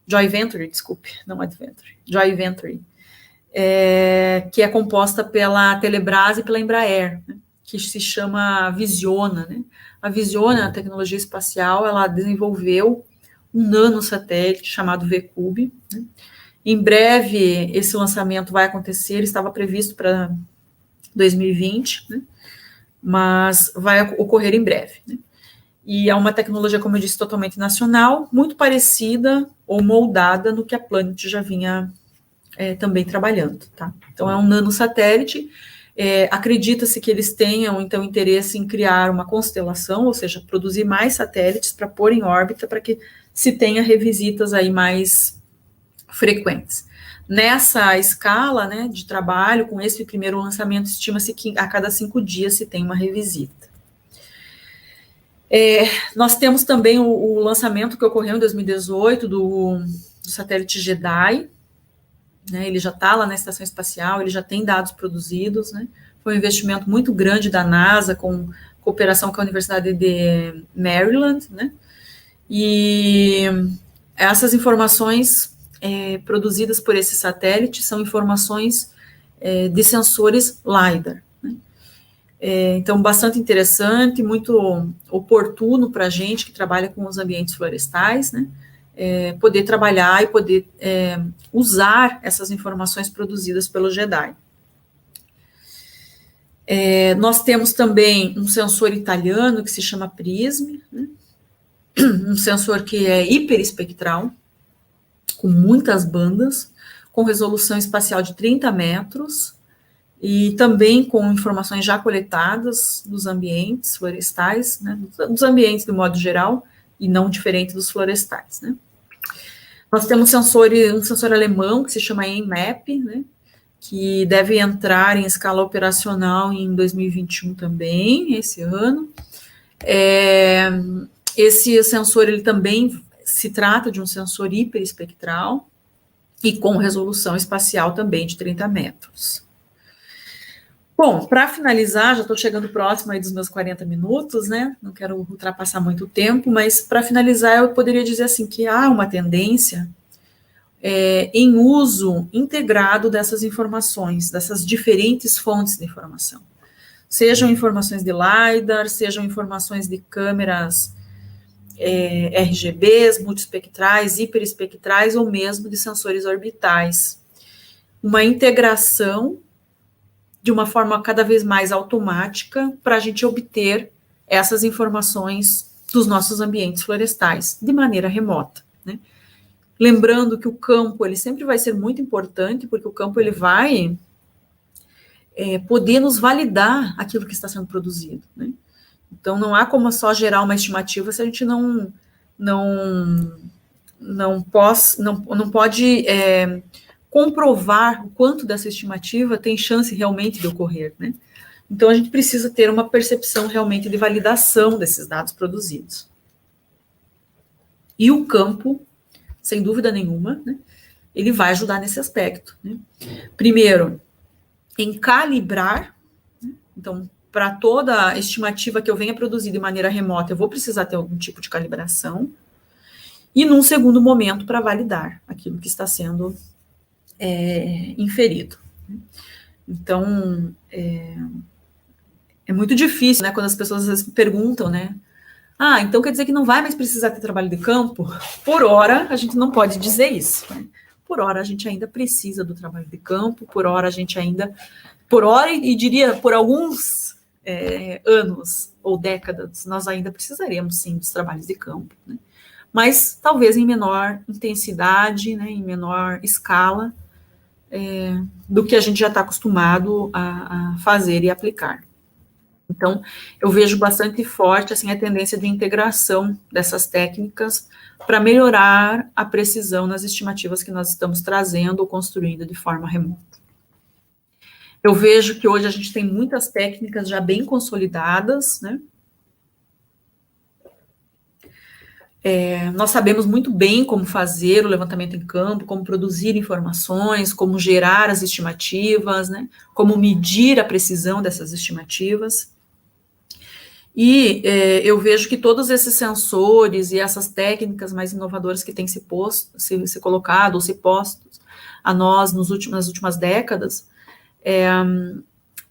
Joy Venture, desculpe, não Adventure, Joy Venture, que é composta pela Telebrás e pela Embraer, né, que se chama Visiona, né? A Visiona, a tecnologia espacial, ela desenvolveu um nanosatélite chamado VCube, né? Em breve, esse lançamento vai acontecer, ele estava previsto para 2020, né? Mas vai ocorrer em breve, né? E é uma tecnologia, como eu disse, totalmente nacional, muito parecida ou moldada no que a Planet já vinha também trabalhando, tá? Então, é um nanosatélite. Acredita-se que eles tenham, então, interesse em criar uma constelação, ou seja, produzir mais satélites para pôr em órbita, para que se tenha revisitas aí mais frequentes. Nessa escala, né, de trabalho, com esse primeiro lançamento, estima-se que a cada 5 dias se tem uma revisita. Nós temos também o lançamento que ocorreu em 2018 do satélite JEDI, né, ele já está lá na estação espacial, ele já tem dados produzidos, né, foi um investimento muito grande da NASA, com cooperação com a Universidade de Maryland, né, e essas informações produzidas por esse satélite são informações de sensores LiDAR, né. Então, bastante interessante, muito oportuno para a gente que trabalha com os ambientes florestais, né, poder trabalhar e poder usar essas informações produzidas pelo JEDI. Nós temos também um sensor italiano que se chama PRISM, né? Um sensor que é hiperespectral, com muitas bandas, com resolução espacial de 30 metros, e também com informações já coletadas dos ambientes florestais, né? Dos ambientes de modo geral, e não diferente dos florestais, né? Nós temos um sensor alemão que se chama ENMAP, né, que deve entrar em escala operacional em 2021 também, esse ano. Esse sensor, ele também se trata de um sensor hiperespectral e com resolução espacial também de 30 metros. Bom, para finalizar, já estou chegando próximo aí dos meus 40 minutos, né? Não quero ultrapassar muito tempo, mas para finalizar eu poderia dizer assim que há uma tendência em uso integrado dessas informações, dessas diferentes fontes de informação. Sejam informações de LiDAR, sejam informações de câmeras RGBs, multiespectrais, hiperespectrais ou mesmo de sensores orbitais. Uma integração de uma forma cada vez mais automática para a gente obter essas informações dos nossos ambientes florestais de maneira remota, né? Lembrando que o campo, ele sempre vai ser muito importante, porque o campo, ele vai poder nos validar aquilo que está sendo produzido, né? Então, não há como só gerar uma estimativa se a gente não pode comprovar o quanto dessa estimativa tem chance realmente de ocorrer, né? Então, a gente precisa ter uma percepção realmente de validação desses dados produzidos. E o campo, sem dúvida nenhuma, né, ele vai ajudar nesse aspecto, né? Primeiro, em calibrar, né? Então, para toda estimativa que eu venha produzir de maneira remota, eu vou precisar ter algum tipo de calibração. E, num segundo momento, para validar aquilo que está sendo inferido. Então, é muito difícil, né, quando as pessoas às vezes perguntam, né, então quer dizer que não vai mais precisar ter trabalho de campo? Por hora, a gente não pode dizer isso, né? Por hora, a gente ainda precisa do trabalho de campo, por hora, e diria, por alguns anos ou décadas, nós ainda precisaremos, sim, dos trabalhos de campo, né? Mas talvez em menor intensidade, né, em menor escala, do que a gente já está acostumado a fazer e aplicar. Então, eu vejo bastante forte assim, a tendência de integração dessas técnicas para melhorar a precisão nas estimativas que nós estamos trazendo ou construindo de forma remota. Eu vejo que hoje a gente tem muitas técnicas já bem consolidadas, né? Nós sabemos muito bem como fazer o levantamento em campo, como produzir informações, como gerar as estimativas, né? Como medir a precisão dessas estimativas. E eu vejo que todos esses sensores e essas técnicas mais inovadoras que têm se colocado ou se postos a nós nas últimas décadas,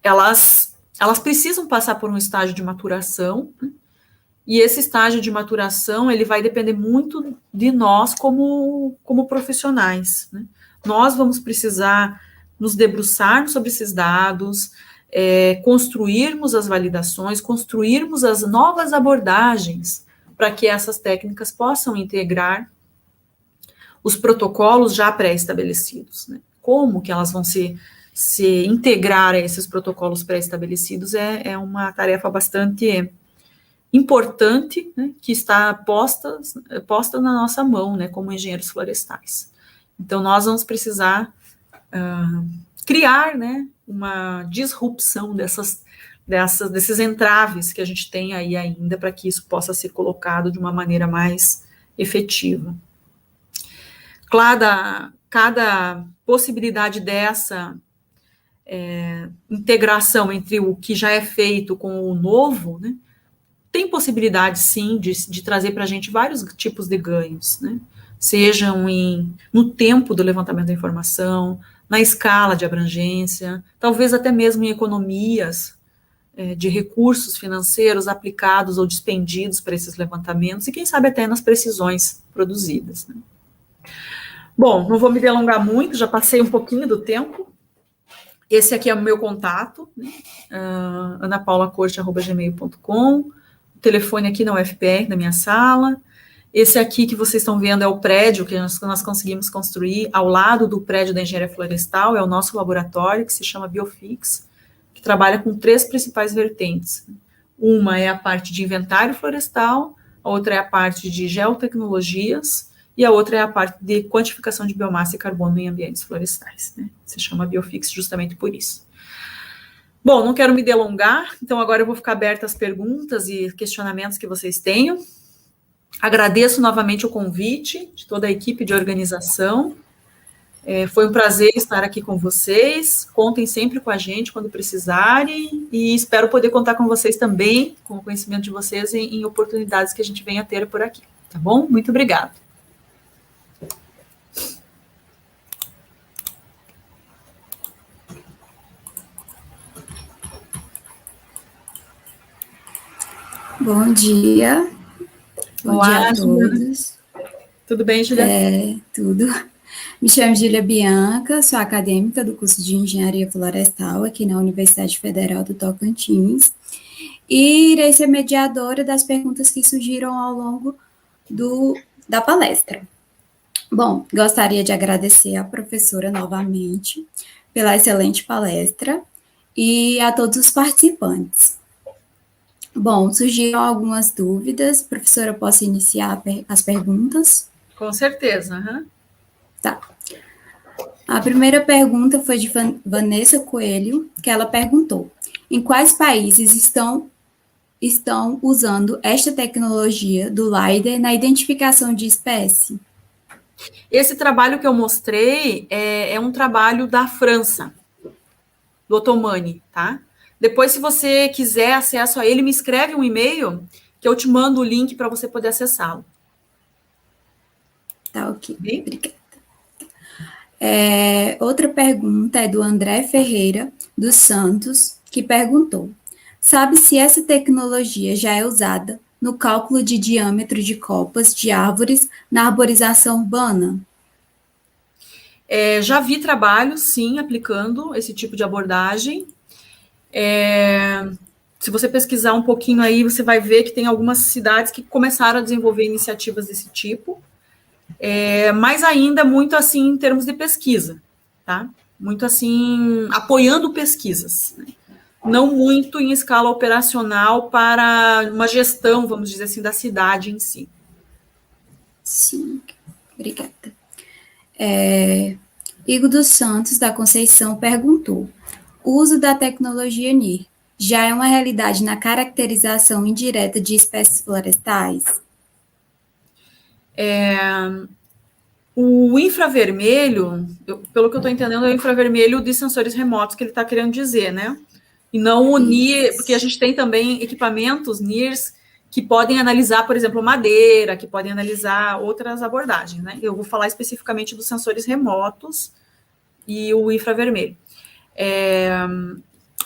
elas precisam passar por um estágio de maturação, né? E esse estágio de maturação, ele vai depender muito de nós como profissionais, né? Nós vamos precisar nos debruçar sobre esses dados, construirmos as validações, construirmos as novas abordagens para que essas técnicas possam integrar os protocolos já pré-estabelecidos, né? Como que elas vão se integrar a esses protocolos pré-estabelecidos é uma tarefa bastante importante, né, que está posta na nossa mão, né, como engenheiros florestais. Então, nós vamos precisar criar, né, uma disrupção desses entraves que a gente tem aí ainda, para que isso possa ser colocado de uma maneira mais efetiva. Cada possibilidade dessa integração entre o que já é feito com o novo, né, tem possibilidade, sim, de trazer para a gente vários tipos de ganhos, né? Sejam no tempo do levantamento da informação, na escala de abrangência, talvez até mesmo em economias de recursos financeiros aplicados ou dispendidos para esses levantamentos, e quem sabe até nas precisões produzidas, né? Bom, não vou me delongar muito, já passei um pouquinho do tempo. Esse aqui é o meu contato, né? anapaulacorte@gmail.com. O telefone aqui na UFPR, na minha sala. Esse aqui que vocês estão vendo é o prédio que nós conseguimos construir ao lado do prédio da Engenharia Florestal, é o nosso laboratório, que se chama Biofix, que trabalha com 3 principais vertentes. Uma é a parte de inventário florestal, a outra é a parte de geotecnologias, e a outra é a parte de quantificação de biomassa e carbono em ambientes florestais, né? Se chama Biofix justamente por isso. Bom, não quero me delongar, então agora eu vou ficar aberta às perguntas e questionamentos que vocês tenham. Agradeço novamente o convite de toda a equipe de organização. Foi um prazer estar aqui com vocês. Contem sempre com a gente quando precisarem e espero poder contar com vocês também, com o conhecimento de vocês em oportunidades que a gente venha a ter por aqui, tá bom? Muito obrigada. Bom dia. Bom dia a todos. Tudo bem, Julia? Tudo. Me chamo Júlia Bianca, sou acadêmica do curso de Engenharia Florestal aqui na Universidade Federal do Tocantins e irei ser mediadora das perguntas que surgiram ao longo da palestra. Bom, gostaria de agradecer à professora novamente pela excelente palestra e a todos os participantes. Bom, surgiram algumas dúvidas. Professora, posso iniciar as perguntas? Com certeza. Uhum. Tá. A primeira pergunta foi de Vanessa Coelho, que ela perguntou: em quais países estão usando esta tecnologia do LiDAR na identificação de espécie? Esse trabalho que eu mostrei é um trabalho da França, do Otomani, tá? Depois, se você quiser acesso a ele, me escreve um e-mail que eu te mando o link para você poder acessá-lo. Tá, ok. Bem? Obrigada. Outra pergunta é do André Ferreira, dos Santos, que perguntou: sabe se essa tecnologia já é usada no cálculo de diâmetro de copas de árvores na arborização urbana? Já vi trabalhos, sim, aplicando esse tipo de abordagem. Se você pesquisar um pouquinho aí, você vai ver que tem algumas cidades que começaram a desenvolver iniciativas desse tipo, mas ainda muito assim em termos de pesquisa, tá? Muito assim, apoiando pesquisas, né? Não muito em escala operacional para uma gestão, vamos dizer assim, da cidade em si. Sim, obrigada. Igor dos Santos, da Conceição, perguntou: o uso da tecnologia NIR já é uma realidade na caracterização indireta de espécies florestais? O infravermelho, pelo que eu estou entendendo, é o infravermelho de sensores remotos que ele está querendo dizer, né? E não o NIR, porque a gente tem também equipamentos NIRs que podem analisar, por exemplo, madeira, que podem analisar outras abordagens, né? Eu vou falar especificamente dos sensores remotos e o infravermelho.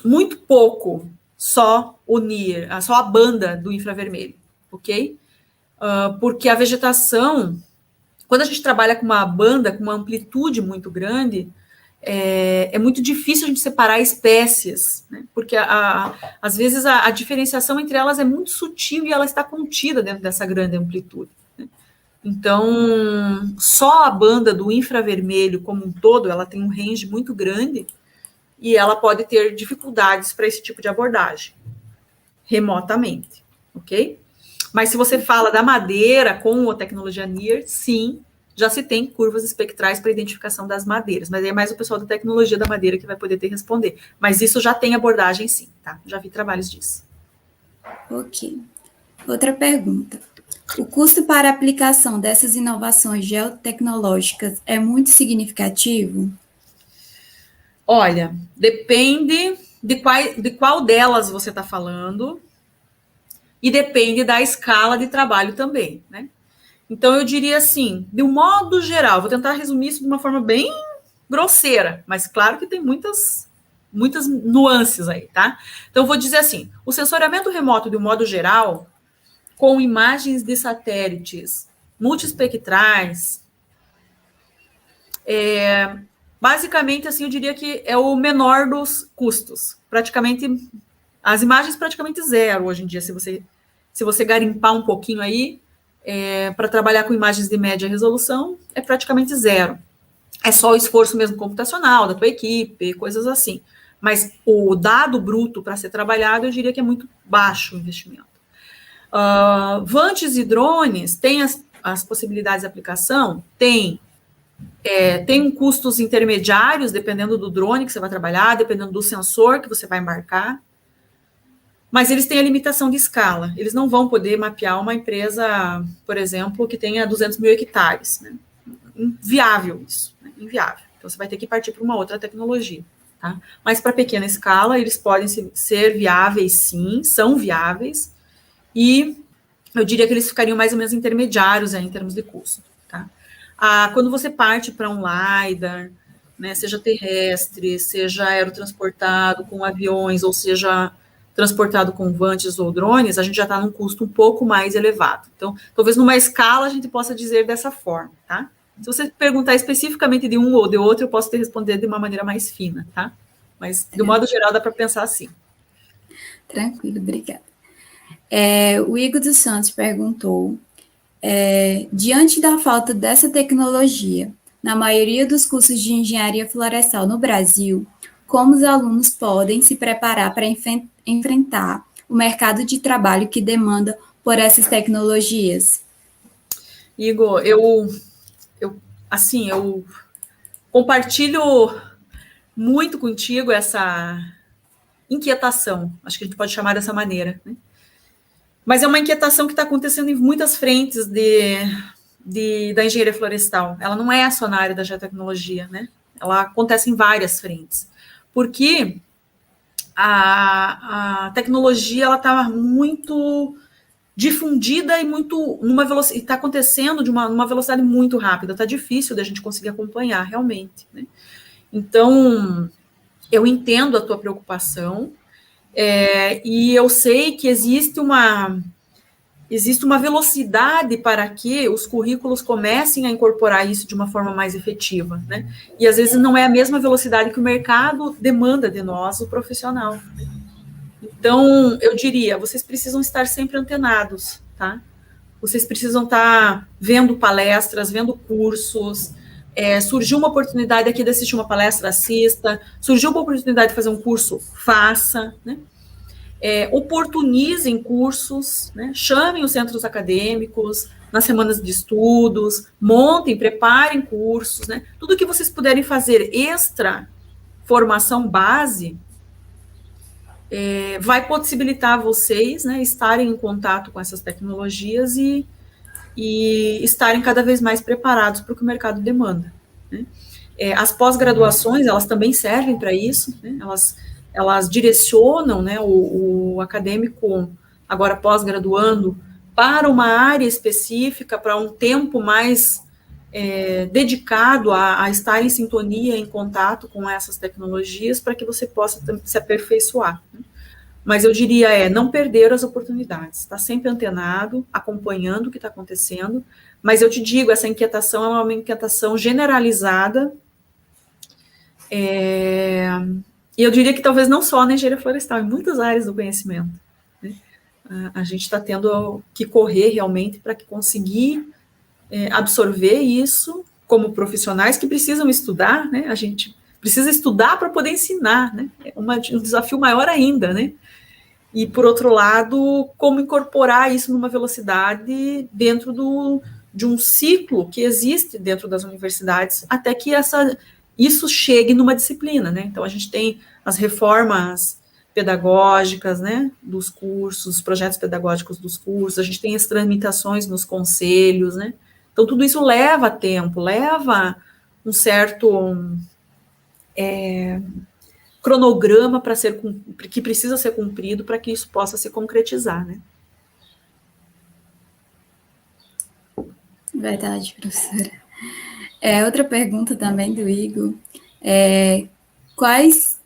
Muito pouco só o NIR, só a banda do infravermelho, ok? Porque a vegetação, quando a gente trabalha com uma banda, com uma amplitude muito grande, é muito difícil a gente separar espécies, né? Porque às vezes a diferenciação entre elas é muito sutil e ela está contida dentro dessa grande amplitude. Né? Então, só a banda do infravermelho como um todo, ela tem um range muito grande e ela pode ter dificuldades para esse tipo de abordagem, remotamente, ok? Mas se você fala da madeira com a tecnologia NIR, sim, já se tem curvas espectrais para identificação das madeiras, mas aí é mais o pessoal da tecnologia da madeira que vai poder responder. Mas isso já tem abordagem, sim, tá? Já vi trabalhos disso. Ok. Outra pergunta. O custo para a aplicação dessas inovações geotecnológicas é muito significativo? Olha, depende de qual delas você está falando e depende da escala de trabalho também, né? Então, eu diria assim, de um modo geral, vou tentar resumir isso de uma forma bem grosseira, mas claro que tem muitas nuances aí, tá? Então, eu vou dizer assim, o sensoriamento remoto, de um modo geral, com imagens de satélites multiespectrais, basicamente, assim, eu diria que é o menor dos custos. Praticamente, as imagens praticamente zero hoje em dia, se você garimpar um pouquinho aí, para trabalhar com imagens de média resolução, é praticamente zero. É só o esforço mesmo computacional da tua equipe, coisas assim. Mas o dado bruto para ser trabalhado, eu diria que é muito baixo o investimento. Vantes e drones têm as possibilidades de aplicação? Tem custos intermediários, dependendo do drone que você vai trabalhar, dependendo do sensor que você vai embarcar. Mas eles têm a limitação de escala. Eles não vão poder mapear uma empresa, por exemplo, que tenha 200 mil hectares. Né? Inviável isso, né? Inviável. Então, você vai ter que partir para uma outra tecnologia. Tá? Mas, para pequena escala, eles podem ser viáveis, sim, são viáveis, e eu diria que eles ficariam mais ou menos intermediários aí, em termos de custo. Tá? Quando você parte para um LiDAR, né, seja terrestre, seja aerotransportado com aviões, ou seja transportado com vantes ou drones, a gente já está num custo um pouco mais elevado. Então, talvez numa escala a gente possa dizer dessa forma, tá? Se você perguntar especificamente de um ou de outro, eu posso te responder de uma maneira mais fina, tá? Mas, de um modo geral, dá para pensar assim. Tranquilo, obrigada. O Igor dos Santos perguntou, diante da falta dessa tecnologia, na maioria dos cursos de engenharia florestal no Brasil, como os alunos podem se preparar para enfrentar o mercado de trabalho que demanda por essas tecnologias? Igor, eu compartilho muito contigo essa inquietação, acho que a gente pode chamar dessa maneira, né? Mas é uma inquietação que está acontecendo em muitas frentes da engenharia florestal. Ela não é só na área da geotecnologia, né? Ela acontece em várias frentes. Porque a tecnologia ela está muito difundida e muito numa velocidade, está acontecendo numa velocidade muito rápida. Está difícil da gente conseguir acompanhar realmente, né? Então, eu entendo a tua preocupação, e eu sei que existe uma velocidade para que os currículos comecem a incorporar isso de uma forma mais efetiva, né? E às vezes não é a mesma velocidade que o mercado demanda de nós, o profissional. Então, eu diria, vocês precisam estar sempre antenados, tá? Vocês precisam estar vendo palestras, vendo cursos. Surgiu uma oportunidade aqui de assistir uma palestra, assista. Surgiu uma oportunidade de fazer um curso, faça, né? Oportunizem cursos, né? Chamem os centros acadêmicos nas semanas de estudos, montem, preparem cursos, né? Tudo que vocês puderem fazer extra formação base vai possibilitar vocês, né, estarem em contato com essas tecnologias e estarem cada vez mais preparados para o que o mercado demanda, né? As pós-graduações, elas também servem para isso, né? Elas direcionam, né, o acadêmico, agora pós-graduando, para uma área específica, para um tempo mais dedicado a estar em sintonia, em contato com essas tecnologias, para que você possa se aperfeiçoar, né? Mas eu diria não perder as oportunidades, estar sempre antenado, acompanhando o que está acontecendo, mas eu te digo, essa inquietação é uma inquietação generalizada, E eu diria que talvez não só na engenharia florestal, em muitas áreas do conhecimento, né? A gente está tendo que correr realmente para conseguir absorver isso como profissionais que precisam estudar, né? A gente precisa estudar para poder ensinar, né? É um desafio maior ainda, né? E, por outro lado, como incorporar isso numa velocidade dentro de um ciclo que existe dentro das universidades, até que isso chegue numa disciplina, né? Então, a gente tem as reformas pedagógicas, né, dos cursos, os projetos pedagógicos dos cursos, a gente tem as tramitações nos conselhos, né? Então, tudo isso leva tempo, leva um certo cronograma que precisa ser cumprido para que isso possa se concretizar, né? Verdade, professora. Outra pergunta também do Igor. Quais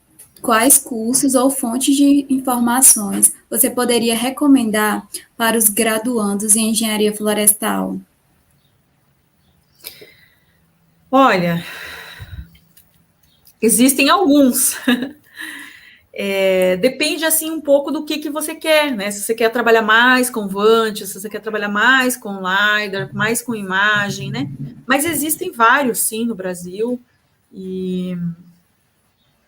cursos ou fontes de informações você poderia recomendar para os graduandos em engenharia florestal? Olha, existem alguns. Depende, assim, um pouco do que você quer, né? Se você quer trabalhar mais com VANT, se você quer trabalhar mais com LiDAR, mais com imagem, né? Mas existem vários, sim, no Brasil. E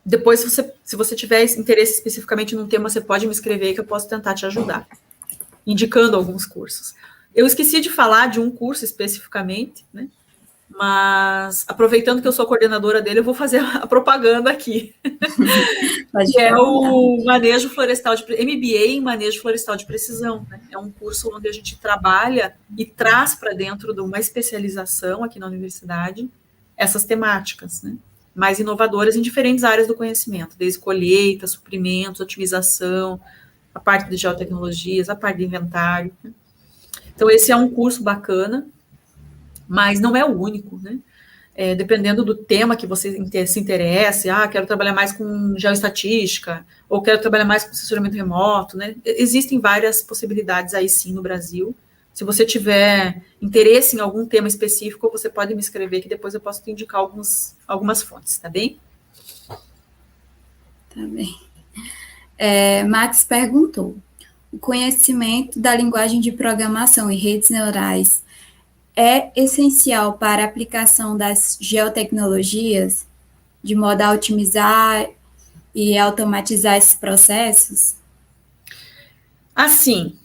depois, se você tiver interesse especificamente num tema, você pode me escrever que eu posso tentar te ajudar, indicando alguns cursos. Eu esqueci de falar de um curso especificamente, né? Mas, aproveitando que eu sou coordenadora dele, eu vou fazer a propaganda aqui. Que é o Manejo Florestal MBA em Manejo Florestal de Precisão, né? É um curso onde a gente trabalha e traz para dentro de uma especialização aqui na universidade essas temáticas, né? Mais inovadoras em diferentes áreas do conhecimento, desde colheita, suprimentos, otimização, a parte de geotecnologias, a parte de inventário, né? Então, esse é um curso bacana, mas não é o único, né? Dependendo do tema que você se interesse, quero trabalhar mais com geoestatística, ou quero trabalhar mais com assessoramento remoto, né? Existem várias possibilidades aí sim no Brasil. Se você tiver interesse em algum tema específico, você pode me escrever, que depois eu posso te indicar algumas fontes, tá bem? Tá bem. Max perguntou: o conhecimento da linguagem de programação e redes neurais é essencial para a aplicação das geotecnologias, de modo a otimizar e automatizar esses processos? Assim,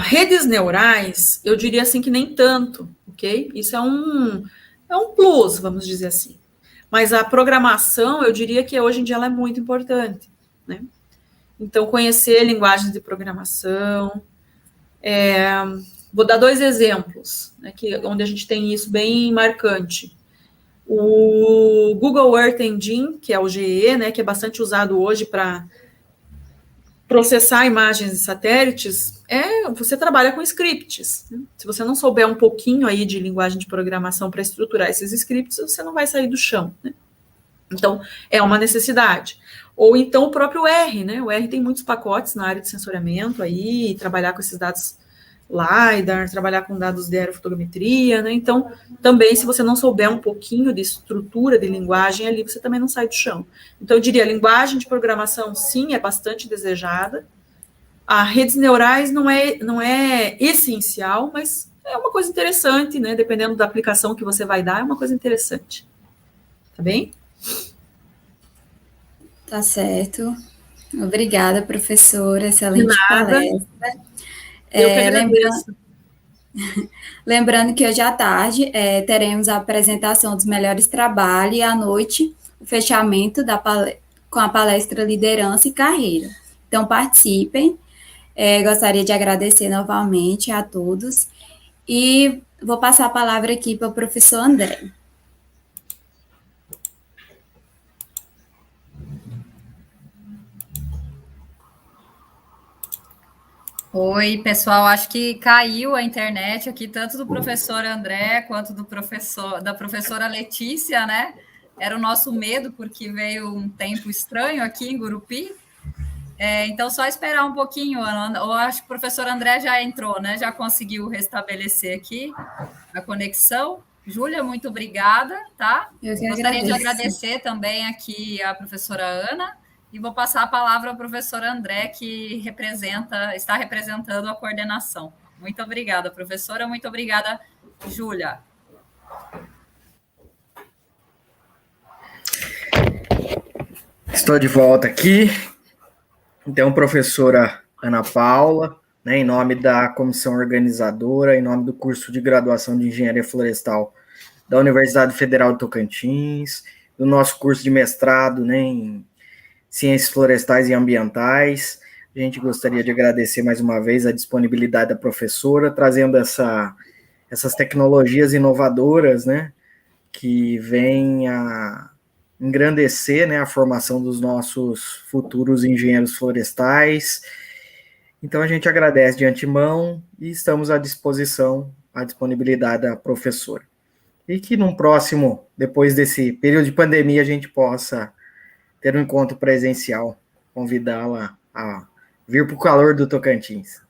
redes neurais, eu diria assim que nem tanto, ok? Isso é um plus, vamos dizer assim. Mas a programação, eu diria que hoje em dia ela é muito importante, né? Então, conhecer linguagens de programação. Vou dar 2 exemplos, né, onde a gente tem isso bem marcante. O Google Earth Engine, que é o GE, né, que é bastante usado hoje para processar imagens de satélites, você trabalha com scripts, né? Se você não souber um pouquinho aí de linguagem de programação para estruturar esses scripts, você não vai sair do chão, né? Então, é uma necessidade. Ou então o próprio R, né? O R tem muitos pacotes na área de sensoriamento aí, trabalhar com esses dados LiDAR, trabalhar com dados de aerofotogrametria, né? Então, também, se você não souber um pouquinho de estrutura de linguagem ali, você também não sai do chão. Então, eu diria, a linguagem de programação, sim, é bastante desejada. A redes neurais não é essencial, mas é uma coisa interessante, né? Dependendo da aplicação que você vai dar, é uma coisa interessante. Tá bem? Tá certo. Obrigada, professora. Excelente palestra. Eu que agradeço. Lembrando que hoje à tarde teremos a apresentação dos melhores trabalhos e à noite o fechamento com a palestra Liderança e Carreira. Então, participem. Gostaria de agradecer novamente a todos e vou passar a palavra aqui para o professor André. Oi, pessoal, acho que caiu a internet aqui, tanto do professor André quanto da professora Letícia, né? Era o nosso medo, porque veio um tempo estranho aqui em Gurupi. Então, só esperar um pouquinho, eu acho que o professor André já entrou, né? Já conseguiu restabelecer aqui a conexão. Júlia, muito obrigada, tá? Eu que Gostaria de agradeço. agradecer também aqui a professora Ana e vou passar a palavra ao professor André, que está representando a coordenação. Muito obrigada, professora. Muito obrigada, Júlia. Estou de volta aqui. Então, professora Ana Paula, né, em nome da comissão organizadora, em nome do curso de graduação de Engenharia Florestal da Universidade Federal do Tocantins, do nosso curso de mestrado, né, em Ciências Florestais e Ambientais, a gente gostaria de agradecer mais uma vez a disponibilidade da professora, trazendo essas tecnologias inovadoras, né, que vêm a engrandecer, né, a formação dos nossos futuros engenheiros florestais. Então, a gente agradece de antemão e estamos à disposição, à disponibilidade da professora. E que num próximo, depois desse período de pandemia, a gente possa ter um encontro presencial, convidá-la a vir para o calor do Tocantins.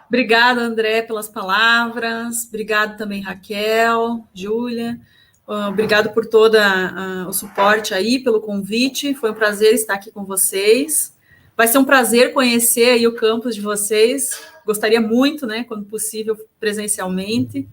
Obrigada, André, pelas palavras. Obrigado também, Raquel, Júlia. Obrigado por todo o suporte aí, pelo convite. Foi um prazer estar aqui com vocês. Vai ser um prazer conhecer aí o campus de vocês. Gostaria muito, né, quando possível, presencialmente.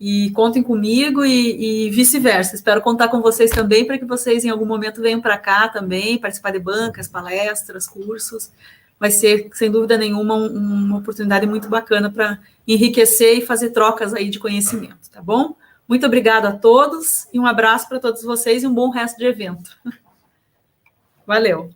E contem comigo e vice-versa. Espero contar com vocês também para que vocês, em algum momento, venham para cá também, participar de bancas, palestras, cursos. Vai ser, sem dúvida nenhuma, uma oportunidade muito bacana para enriquecer e fazer trocas aí de conhecimento, tá bom? Muito obrigada a todos e um abraço para todos vocês e um bom resto de evento. Valeu!